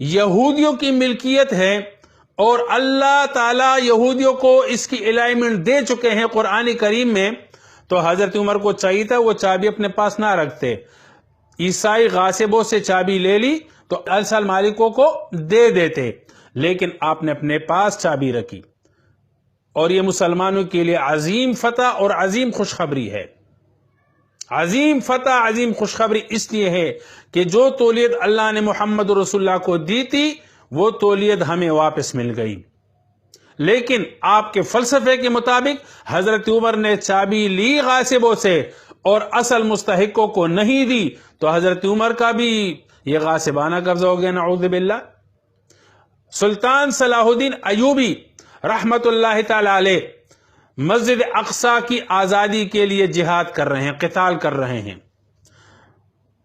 یہودیوں کی ملکیت ہے اور اللہ تعالیٰ یہودیوں کو اس کی الائنمنٹ دے چکے ہیں قرآن کریم میں، تو حضرت عمر کو چاہیے تھا وہ چابی اپنے پاس نہ رکھتے. عیسائی غاصبوں سے چابی لے لی تو اصل مالکوں کو دے دیتے، لیکن آپ نے اپنے پاس چابی رکھی. اور یہ مسلمانوں کے لیے عظیم فتح اور عظیم خوشخبری ہے. عظیم فتح، عظیم خوشخبری اس لیے ہے کہ جو تولیت اللہ نے محمد رسول اللہ کو دی تھی وہ تولیت ہمیں واپس مل گئی. لیکن آپ کے فلسفے کے مطابق حضرت عمر نے چابی لی غاصبوں سے اور اصل مستحقوں کو نہیں دی، تو حضرت عمر کا بھی یہ غاصبانہ قبضہ ہو گیا، نعوذ باللہ. سلطان صلاح الدین ایوبی رحمت اللہ تعالی علیہ مسجد اقصی کی آزادی کے لیے جہاد کر رہے ہیں، قتال کر رہے ہیں،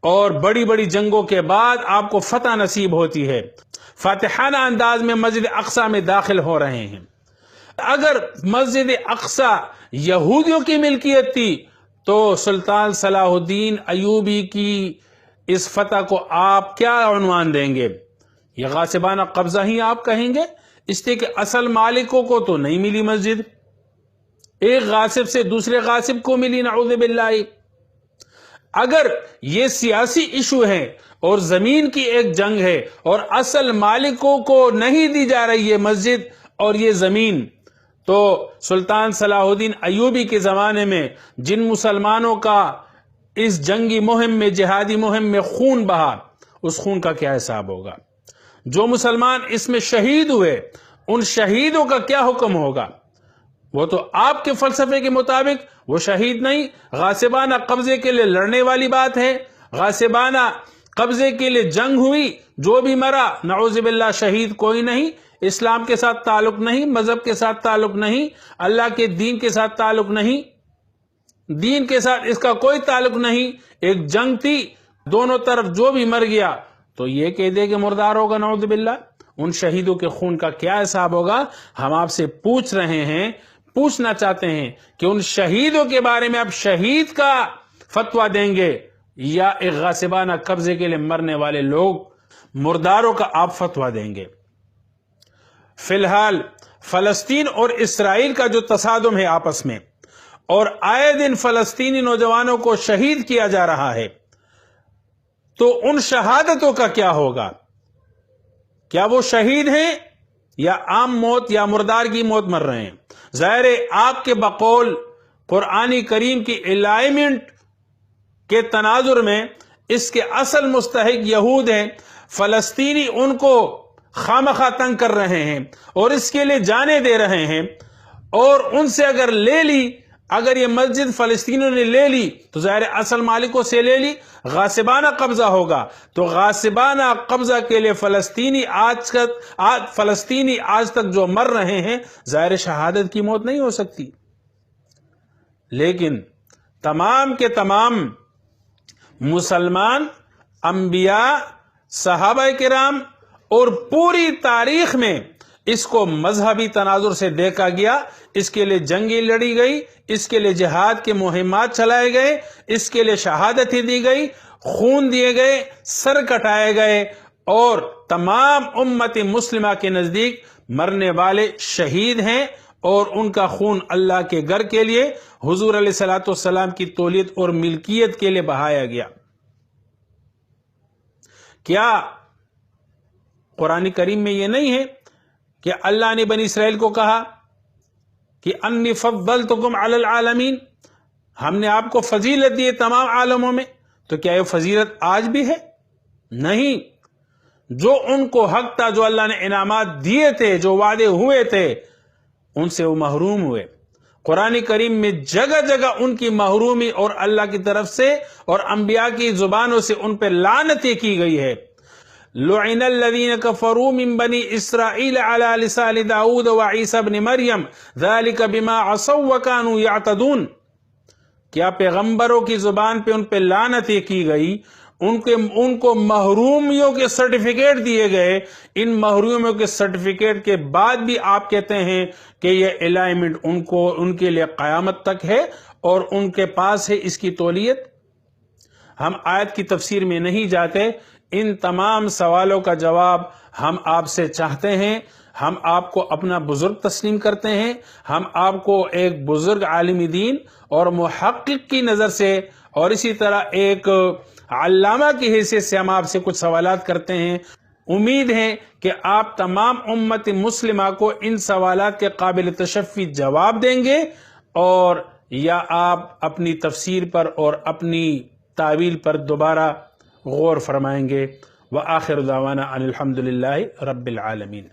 اور بڑی بڑی جنگوں کے بعد آپ کو فتح نصیب ہوتی ہے. فاتحانہ انداز میں مسجد اقصی میں داخل ہو رہے ہیں. اگر مسجد اقصی یہودیوں کی ملکیت تھی تو سلطان صلاح الدین ایوبی کی اس فتح کو آپ کیا عنوان دیں گے؟ یہ غاصبانہ قبضہ ہی آپ کہیں گے، اس لیے کہ اصل مالکوں کو تو نہیں ملی مسجد، ایک غاصب سے دوسرے غاصب کو ملی، نعوذ باللہ. اگر یہ سیاسی ایشو ہے اور زمین کی ایک جنگ ہے اور اصل مالکوں کو نہیں دی جا رہی ہے مسجد اور یہ زمین، تو سلطان صلاح الدین ایوبی کے زمانے میں جن مسلمانوں کا اس جنگی مہم میں، جہادی مہم میں خون بہا، اس خون کا کیا حساب ہوگا؟ جو مسلمان اس میں شہید ہوئے ان شہیدوں کا کیا حکم ہوگا؟ وہ تو آپ کے فلسفے کے مطابق وہ شہید نہیں، غاصبانہ قبضے کے لیے لڑنے والی بات ہے، غاصبانہ قبضے کے لیے جنگ ہوئی، جو بھی مرا نعوذ باللہ شہید کوئی نہیں، اسلام کے ساتھ تعلق نہیں، مذہب کے ساتھ تعلق نہیں، اللہ کے دین کے ساتھ تعلق نہیں، دین کے ساتھ اس کا کوئی تعلق نہیں، ایک جنگ تھی، دونوں طرف جو بھی مر گیا تو یہ کہہ دے کہ مردار ہوگا، نعوذ باللہ. ان شہیدوں کے خون کا کیا حساب ہوگا؟ ہم آپ سے پوچھ رہے ہیں، پوچھنا چاہتے ہیں کہ ان شہیدوں کے بارے میں آپ شہید کا فتویٰ دیں گے یا ایک غاصبانہ قبضے کے لیے مرنے والے لوگ مرداروں کا آپ فتویٰ دیں گے؟ فی الحال فلسطین اور اسرائیل کا جو تصادم ہے آپس میں، اور آئے دن فلسطینی نوجوانوں کو شہید کیا جا رہا ہے، تو ان شہادتوں کا کیا ہوگا؟ کیا وہ شہید ہیں یا عام موت یا مردار کی موت مر رہے ہیں؟ ظاہر ہے آپ کے بقول قرآن کریم کی الائنمنٹ کے تناظر میں اس کے اصل مستحق یہود ہیں، فلسطینی ان کو خامخواہ تنگ کر رہے ہیں اور اس کے لیے جانے دے رہے ہیں، اور ان سے اگر لے لی، اگر یہ مسجد فلسطینیوں نے لے لی تو ظاہر اصل مالکوں سے لے لی، غاصبانہ قبضہ ہوگا. تو غاصبانہ قبضہ کے لیے فلسطینی آج تک جو مر رہے ہیں، ظاہر شہادت کی موت نہیں ہو سکتی. لیکن تمام کے تمام مسلمان، انبیاء، صحابہ کرام اور پوری تاریخ میں اس کو مذہبی تناظر سے دیکھا گیا، اس کے لیے جنگیں لڑی گئی، اس کے لیے جہاد کے مہمات چلائے گئے، اس کے لیے شہادتیں دی گئی، خون دیے گئے، سر کٹائے گئے، اور تمام امت مسلمہ کے نزدیک مرنے والے شہید ہیں، اور ان کا خون اللہ کے گھر کے لیے، حضور علیہ الصلوۃ والسلام کی تولیت اور ملکیت کے لیے بہایا گیا. کیا قرآن کریم میں یہ نہیں ہے کہ اللہ نے بنی اسرائیل کو کہا کہ انی فضلتکم علی العالمین، ہم نے آپ کو فضیلت دی تمام عالموں میں؟ تو کیا یہ فضیلت آج بھی ہے؟ نہیں. جو ان کو حق تھا، جو اللہ نے انعامات دیے تھے، جو وعدے ہوئے تھے، ان سے وہ محروم ہوئے. قرآن کریم میں جگہ جگہ ان کی محرومی اور اللہ کی طرف سے اور انبیاء کی زبانوں سے ان پہ لعنتیں کی گئی ہے. لعن الذین کفروا من بنی اسرائیل علی لسان داؤد وعیسی ابن مریم ذلک بما عصوا وکانوا یعتدون. کیا پیغمبروں کی زبان پہ ان پہ لعنتیں کی گئی، ان کو محرومیوں کے سرٹیفکیٹ دیے گئے. ان محرومیوں کے سرٹیفکیٹ کے بعد بھی آپ کہتے ہیں کہ یہ الائنمنٹ ان کے لیے قیامت تک ہے اور ان کے پاس ہے اس کی تولیت. ہم آیت کی تفسیر میں نہیں جاتے، ان تمام سوالوں کا جواب ہم آپ سے چاہتے ہیں. ہم آپ کو اپنا بزرگ تسلیم کرتے ہیں. ہم آپ کو ایک بزرگ عالم دین اور محقق کی نظر سے اور اسی طرح ایک علامہ کی حیثیت سے ہم آپ سے کچھ سوالات کرتے ہیں. امید ہے کہ آپ تمام امت مسلمہ کو ان سوالات کے قابل تشفی جواب دیں گے اور یا آپ اپنی تفسیر پر اور اپنی تعویل پر دوبارہ غور فرمائیں گے. وآخر دعوانا ان الحمد للہ رب العالمین.